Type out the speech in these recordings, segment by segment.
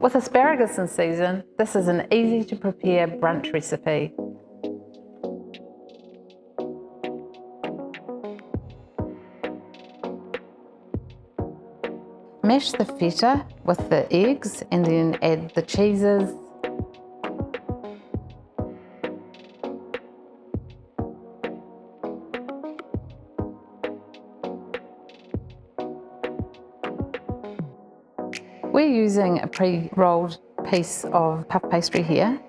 With asparagus in season, this is an easy to prepare brunch recipe. Mash the feta with the eggs and then add the cheeses. We're using a pre-rolled piece of puff pastry here.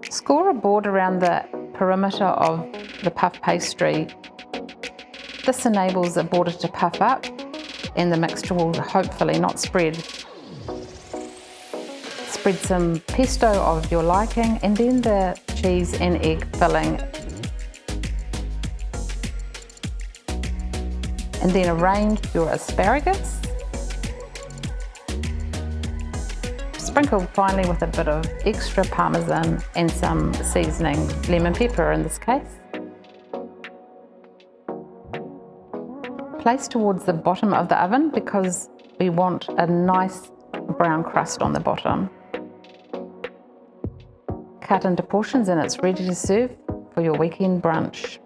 Score a board around the perimeter of the puff pastry. This enables the border to puff up and the mixture will hopefully not spread. Spread some pesto of your liking and then the cheese and egg filling. And then arrange your asparagus. Sprinkle finally with a bit of extra parmesan and some seasoning, lemon pepper in this case. Place towards the bottom of the oven because we want a nice brown crust on the bottom. Cut into portions and it's ready to serve for your weekend brunch.